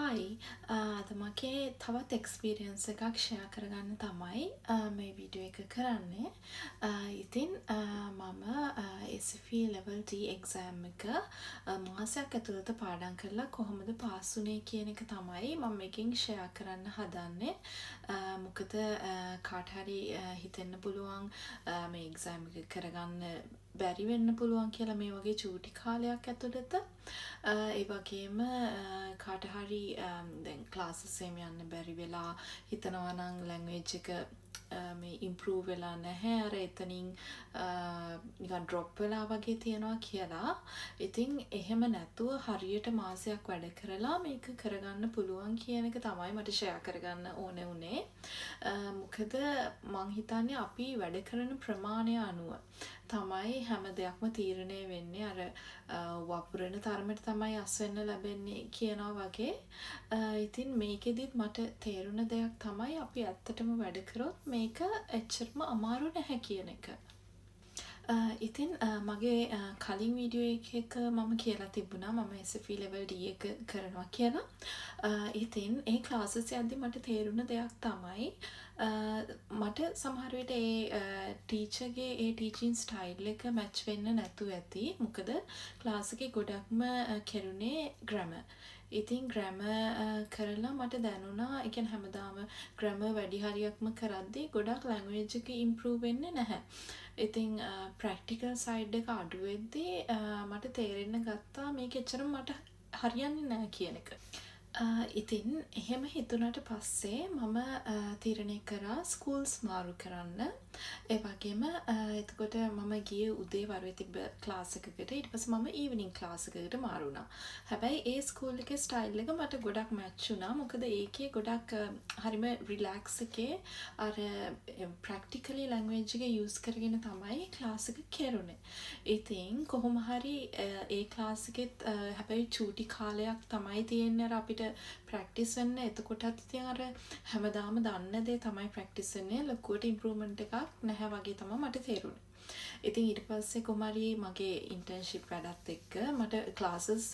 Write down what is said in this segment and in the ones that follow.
හයි අද මගේ තවත් එක්ස්පීරියන්ස් එකක් ෂෙයා කරගන්න තමයි මේ වීඩියෝ එක කරන්නේ. ඉතින් මම SFE level D exam එක මාසයක් ඇතුළත පාඩම් කරලා කොහොමද පාස් වුනේ කියන එක තමයි මම මේකෙන් ෂෙයා කරන්න හදන්නේ. මොකද කාට හරි හිතෙන්න පුළුවන් මේ එක්සෑම් එක කරගන්න බැරි වෙන්න පුළුවන් කියලා මේ වගේ චූටි කාලයක් ඇතුළත. ඒ වගේම කාට හරි දැන් ක්ලාසස් එහෙම යන්න බැරි වෙලා හිතනවා නම් ලැන්ග්වේජ් එක මේ ඉම්ප්‍රූව් වෙලා නැහැ, අර එතනින් නිකන් ඩ්‍රොප් වෙලා වගේ තියනවා කියලා. ඉතින් එහෙම නැතුව හරියට මාසයක් වැඩ කරලා මේක කරගන්න පුළුවන් කියන එක තමයි මට ෂෙයා කරගන්න ඕනේ වුණේ. මොකද මං හිතන්නේ අපි වැඩ කරන ප්‍රමාණය අනුව තමයි හැම දෙයක්ම තීරණය වෙන්නේ. අර වපුරන තරමට තමයි අස්වෙන්න ලැබෙන්නේ කියනවා වගේ. ඉතින් මේකෙදිත් මට තේරුණ දෙයක් තමයි අපි ඇත්තටම වැඩ කරොත් මේක එච්චරම අමාරු නැහැ කියන එක. ඉතින් මගේ කලින් වීඩියෝ එකක මම කියලා තිබුණා මම SFE level D එක කරනවා කියලා. ඉතින් ඒ ක්ලාසස් යද්දි මට තේරුණ දෙයක් තමයි මට සමහර විට ඒ ටීචර්ගේ ඒ ටීචින් ස්ටයිල් එක මැච් වෙන්න නැතුව ඇති. මොකද ක්ලාස් එකේ ගොඩක්ම කෙරුණේ ග්‍රැමර්. ඉතින් ග්‍රැමර් කරලා මට දැනුණා ඒ කියන්නේ හැමදාම ග්‍රැමර් වැඩි හරියක්ම කරද්දී ගොඩක් ලැන්ග්වේජ් එක ඉම්ප්‍රූව් වෙන්නේ නැහැ. ඉතින් ප්‍රැක්ටිකල් සයිඩ් එක අඩු වෙද්දී මට තේරෙන්න ගත්තා මේක එච්චරම මට හරියන්නේ නැහැ කියන එක. ඉතින් එහෙම හිතුණට පස්සේ මම තීරණය කරා ස්කූල්ස් මාරු කරන්න. ඒ වගේම එතකොට මම ගියේ උදේ වරුවේ තිබ්බ ක්ලාස් එකකට. ඊට පස්සේ මම ඊවිනිං ක්ලාස් එකකට මාරු වුණා. හැබැයි ඒ ස්කූල් එකේ ස්ටයිල් එක මට ගොඩක් මැච් වුණා. මොකද ඒකේ ගොඩක් හරිම රිලැක්ස් එකේ අර ප්‍රැක්ටිකලි ලැන්ග්වේජ් එක යූස් කරගෙන තමයි ක්ලාස් එක කෙරුණේ. ඉතින් කොහොම හරි ඒ ක්ලාස් එකෙත් හැබැයි චූටි කාලයක් තමයි තියෙන්නේ අර අපිට ප්‍රැක්ටිස් වෙන්න. එතකොටත් ඉතින් අර හැමදාම දන්න දේ තමයි ප්‍රැක්ටිස් වෙන්නේ. ලොකුවට ඉම්ප්‍රූව්මන්ට් එකක් නැහැ වගේ තමයි මට තේරුණේ. ඉතින් ඊට පස්සේ කොහමරි මගේ ඉන්ටර්න්ෂිප් වැඩත් එක්ක මට ක්ලාසස්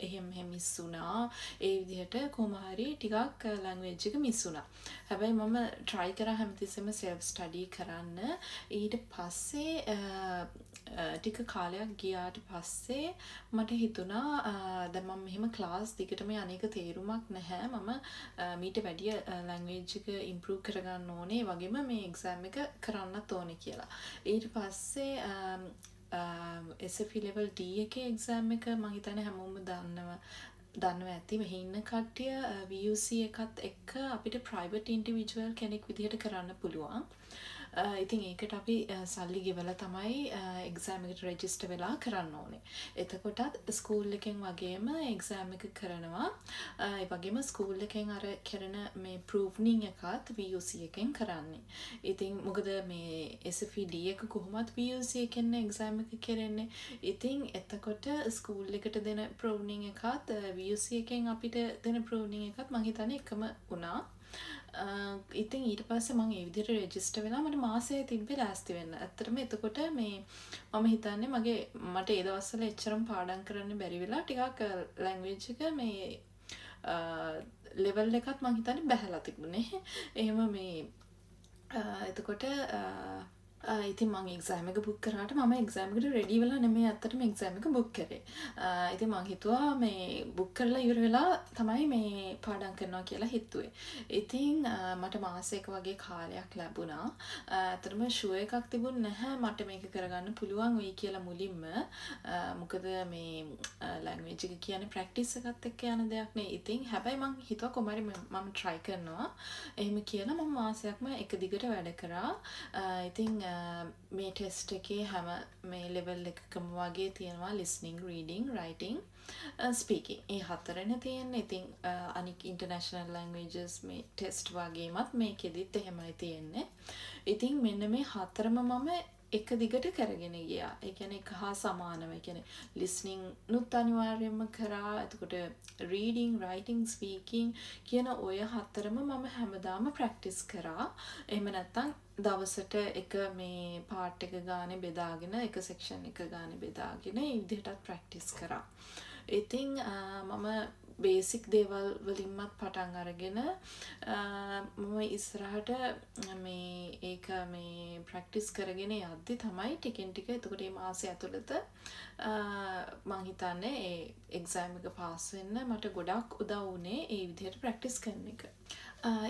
එහෙම මිස් වුණා. ඒ විදිහට කොහොම හරි ටිකක් ලැන්ග්වේජ් එක මිස් වුණා. හැබැයි මම try කරා හැමතිස්සෙම self study කරන්න. ඊට පස්සේ ටික කාලයක් ගියාට පස්සේ මට හිතුණා දැන් මම මෙහෙම ක්ලාස් දිගටම යන්නේක තේරුමක් නැහැ. මම මීට වැඩිය ලැන්ග්වේජ් එක ඉම්ප්‍රූව් කරගන්න ඕනේ. ඒ වගේම මේ එක්සෑම් එක කරන්නත් ඕනේ කියලා. ඊට පස්සේ SFE level D එකේ එක්සෑම් එක මම හිතන්නේ හැමෝම දන්නවා ඇති. මෙහි ඉන්න කට්ටිය VUC එකත් එක්ක අපිට private individual කෙනෙක් විදිහට කරන්න පුළුවන්. ඉතින් ඒකට අපි සල්ලි ගෙවලා තමයි එක්සෑම් එකට රෙජිස්ටර් වෙලා කරන්න ඕනේ. එතකොටත් ස්කූල් එකෙන් වගේම එක්සෑම් එක කරනවා. ඒ වගේම ස්කූල් එකෙන් අර කරන මේ ප්‍රූව්නින් එකත් VUC එකෙන් කරන්නේ. ඉතින් මොකද මේ SFE D එක කොහොමත් VUC එකෙන් එක්සෑම් එක කරන්නේ. ඉතින් එතකොට ස්කූල් එකට දෙන ප්‍රූව්නින් එකත් VUC එකෙන් අපිට දෙන ප්‍රූව්නින් එකත් මම හිතන්නේ එකම වුණා. ඉතින් ඊට පස්සේ මම ඒ විදිහට රෙජිස්ටර් වෙලා මට මාසෙ තිබ්බේ ලෑස්ති වෙන්න. ඇත්තටම එතකොට මේ මම හිතන්නේ මට ඒ දවස්වල එච්චරම පාඩම් කරන්න බැරි වෙලා ටිකක් ලැන්ග්වේජ් එක මේ ලෙවල් එකත් මම හිතන්නේ බැහැලා තිබුණේ. එහෙම මේ එතකොට ඉතින් මම එක්සෑම් එක බුක් කරාට මම එක්සෑම් එකට රෙඩි වෙලා නෙමෙයි ඇත්තටම එක්සෑම් එක බුක් කරේ. ඉතින් මම හිතුවා මේ බුක් කරලා ඉවර වෙලා තමයි මේ පාඩම් කරනවා කියලා හිතුවේ. ඉතින් මට මාසයක වගේ කාලයක් ලැබුණා. ඇත්තටම ෂුවර් එකක් තිබුණ නැහැ මට මේක කරගන්න පුළුවන් වෙයි කියලා මුලින්ම. මොකද මේ ලැන්ග්වේජ් එක කියන්නේ ප්‍රැක්ටිස් එකත් එක්ක යන දෙයක් නේ. ඉතින් හැබැයි මම හිතුවා කොහමරි මම try කරනවා. එහෙම කියලා මම මාසයක්ම එක දිගට වැඩ කරා. ඉතින් මේ ටෙස්ට් එකේ හැම මේ ලෙවල් එකකම වගේ තියෙනවා listening, reading, writing, speaking. ඒ හතරනේ තියෙන්නේ. ඉතින් අනික international languages මේ ටෙස්ට් වගේමත් මේකෙදිත් එහෙමයි තියෙන්නේ. ඉතින් මෙන්න මේ හතරම මම එක දිගට කරගෙන ගියා. ඒ කියන්නේ එක හා සමානව. ඒ කියන්නේ listening නුත් අනිවාර්යයෙන්ම කරා. එතකොට reading, writing, speaking කියන ඔය හතරම මම හැමදාම ප්‍රැක්ටිස් කරා. එහෙම නැත්නම් දවසට එක මේ පාර්ට් එක ගානේ බෙදාගෙන එක සෙක්ෂන් එක ගානේ බෙදාගෙන ඒ විදිහටත් ප්‍රැක්ටිස් කරා. ඉතින් මම බේසික් දේවල් වලින්මත් පටන් අරගෙන මම ඉස්සරහට මේ ඒක මේ ප්‍රැක්ටිස් කරගෙන යද්දි තමයි ටිකෙන් ටික එතකොට මේ මාසය ඇතුළත මං හිතන්නේ ඒ එක්සෑම් එක පාස් වෙන්න මට ගොඩක් උදව් වුණේ ඒ විදිහට ප්‍රැක්ටිස් කරන එක.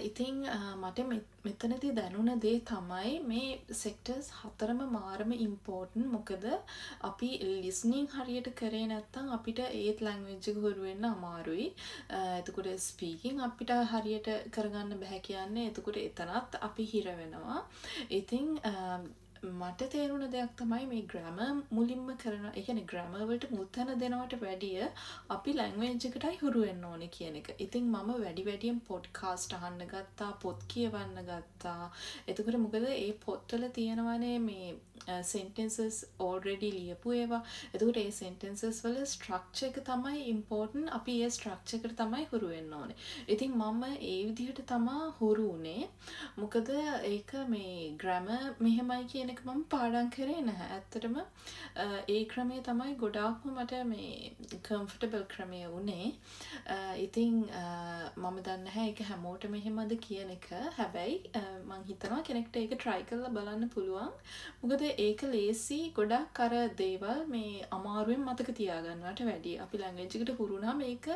ඉතින් මට මෙතනදී දැනුණ දේ තමයි මේ සෙක්ටර්ස් හතරම මාරම ඉම්පෝර්ටන්ට්. මොකද අපි ලිස්නින් හරියට කරේ නැත්නම් අපිට ඒත් ලැන්ග්වේජ් එක හුරු වෙන්න අමාරුයි. එතකොට ස්පීකින් අපිට හරියට කරගන්න බෑ කියන්නේ. එතකොට එතනත් අපි හිර වෙනවා. ඉතින් මට තේරුණ දෙයක් තමයි මේ ග්‍රැමර් මුලින්ම කරන, ඒ කියන්නේ ග්‍රැමර් වලට මුල් තැන දෙනවට වැඩිය අපි ලැන්ග්වේජ් එකටයි හුරු වෙන්න ඕනේ කියන එක. ඉතින් මම වැඩියෙන් පොඩ්කාස්ට් අහන්න ගත්තා, පොත් කියවන්න ගත්තා. එතකොට මොකද ඒ පොත්වල තියෙනවනේ මේ sentences already ලියපු ඒවා. එතකොට ඒ sentences වල structure එක තමයි important. අපි ඒ structure එකට තමයි හුරු වෙන්න ඕනේ. ඉතින් මම ඒ විදිහට තමයි හුරු වුණේ. මොකද ඒක මේ grammar මෙහෙමයි කියන එක මම පාඩම් කරේ නැහැ. ඇත්තටම ඒ ක්‍රමය තමයි ගොඩාක්ම මට මේ comfortable ක්‍රමය වුණේ. ඉතින් මම දන්නේ නැහැ ඒක හැමෝටම එහෙමද කියන එක. හැබැයි මං හිතනවා කෙනෙක්ට ඒක try කරලා බලන්න පුළුවන්. මොකද ඒක ලේසි ගොඩක් අර දේවල් මේ අමාරුවෙන් මතක තියාගන්නවට වැඩිය. අපි ලැන්ග්වේජ් එකට හුරු වුණාම ඒක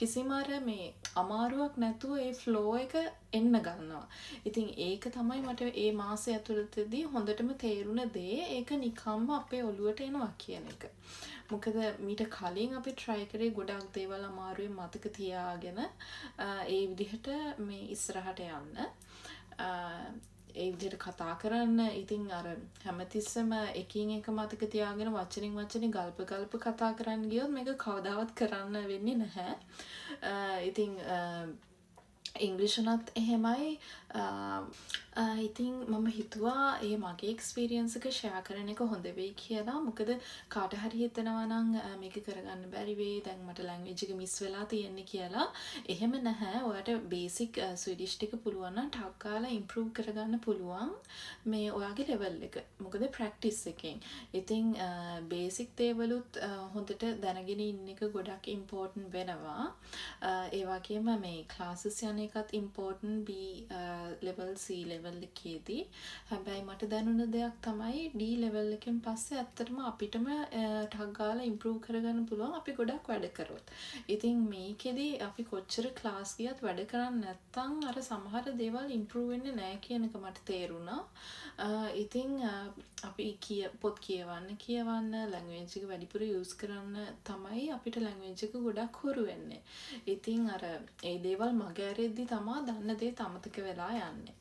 කිසිම අර මේ අමාරුවක් නැතුව ඒ flow එක එන්න ගන්නවා. ඉතින් ඒක තමයි මට ඒ මාසය ඇතුළතදී හොඳටම තේරුණ දේ. ඒක නිකම්ම අපේ ඔළුවට එනවා කියන එක. මොකද මීට කලින් අපි try කරේ ගොඩක් දේවල් අමාරුවෙන් මතක තියාගෙන ඒ විදිහට මේ ඉස්සරහට යන්න. ඒ විදිහට කතා කරන්න. ඉතින් අර හැමතිස්සෙම එකින් එක මතක තියාගෙන වචනින් ගල්ප කතා කරන්න ගියොත් මේක කවදාවත් කරන්න වෙන්නේ නැහැ. ඉතින් ඉංග්‍රීසිනුත් එහෙමයි. ඉතින් මම හිතුවා ඒ මගේ එක්ස්පීරියන්ස් එක ෂෙයා කරන එක හොඳ වෙයි කියලා. මොකද කාට හරි හිතනවා නම් මේක කරගන්න බැරි වෙයි, දැන් මට ලැන්ග්වේජ් එක මිස් වෙලා තියෙන්නේ කියලා. එහෙම නැහැ. ඔයාට බේසික් ස්විඩිෂ් ටික පුළුවන් නම් ටක් ගාලා ඉම්ප්‍රූව් කරගන්න පුළුවන් මේ ඔයාගේ ලෙවල් එක. මොකද ප්‍රැක්ටිස් එකෙන්. ඉතින් බේසික් දේවලුත් හොඳට දැනගෙන ඉන්න එක ගොඩක් ඉම්පෝර්ටන්ට් වෙනවා. ඒ වගේම මේ ක්ලාසස් යන එකත් important B level C level එකේදී. හැබැයි මට දැනුණ දෙයක් තමයි D level එකෙන් පස්සේ ඇත්තටම අපිටම ටක් ගාලා ඉම්ප්‍රූව් කරගන්න පුළුවන් අපි ගොඩක් වැඩ කරොත්. ඉතින් මේකෙදි අපි කොච්චර ක්ලාස් ගියත් වැඩ කරන්නේ නැත්නම් අර සමහර දේවල් ඉම්ප්‍රූව් වෙන්නේ නැහැ කියන එක මට තේරුණා. ඉතින් අපි පොත් කියවන්න ලැන්ග්වේජ් එක වැඩිපුර යූස් කරන්න තමයි අපිට ලැන්ග්වේජ් එක ගොඩක් හුරු වෙන්නේ. ඉතින් අර ඒ දේවල් මගහැරෙද්දි තමයි දන්න දේ අමතක වෙලා යන්නේ.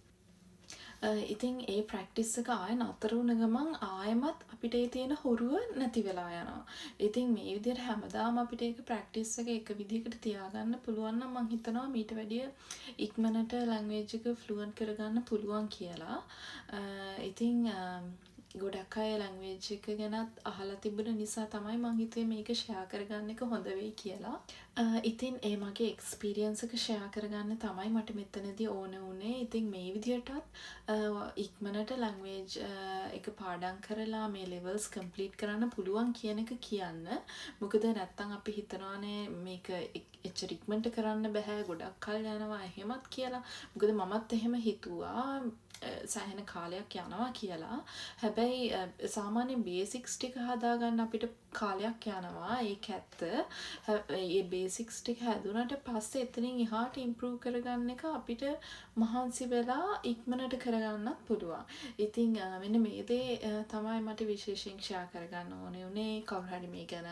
ඉතින් ඒ ප්‍රැක්ටිස් එක ආයෙ නතර වුණ ගමන් ආයෙමත් අපිට ඒ තියෙන හොරුව නැති වෙලා යනවා. ඉතින් මේ විදිහට හැමදාම අපිට ඒක ප්‍රැක්ටිස් එක විදිහකට තියාගන්න පුළුවන් නම් මම හිතනවා මීට වැඩිය ඉක්මනට ලැන්ග්වේජ් එක ෆ්ලුවන්ට් කරගන්න පුළුවන් කියලා. ඉතින් ගොඩක් අය ලැන්ග්වේජ් එක ගැනත් අහලා තිබුණ නිසා තමයි මං හිතුවේ මේක ෂෙයා කරගන්න එක හොඳ වෙයි කියලා. ඉතින් ඒ මගේ එක්ස්පීරියන්ස් එක ෂෙයා කරගන්න තමයි මට මෙතනදී ඕන වුණේ. ඉතින් මේ විදිහටත් ඉක්මනට ලැන්ග්වේජ් එක පාඩම් කරලා මේ ලෙවල්ස් කම්ප්ලීට් කරන්න පුළුවන් කියන එක කියන්න. මොකද නැත්තම් අපි හිතනවානේ මේක එච්චර ඉක්මනට කරන්න බෑ, ගොඩක් කල් යනවා එහෙමත් කියලා. මොකද මමත් එහෙම හිතුවා. සෑහෙන කාලයක් යනවා කියලා. හැබැයි සාමාන්‍යයෙන් බේසික්ස් ටික හදාගන්න අපිට කාලයක් යනවා. ඒක ඇත්ත. ඒ බේසික්ස් ටික හැදුනට පස්සේ එතනින් එහාට ඉම්ප්‍රූව් කරගන්න එක අපිට මහන්සි වෙලා ඉක්මනට කරගන්නත් පුළුවන්. ඉතින් මෙන්න මේ දේ තමයි මට විශේෂයෙන් ෂෙයා කරගන්න ඕනේ උනේ. කවුරු හරි මේ ගැන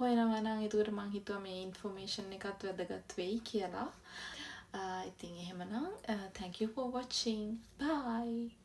හොයනවා නම් ඒකට මම හිතුවා මේ ඉන්ෆෝමේෂන් එකත් වැදගත් වෙයි කියලා. ඉතින් එහෙමනම් thank you for watching. Bye.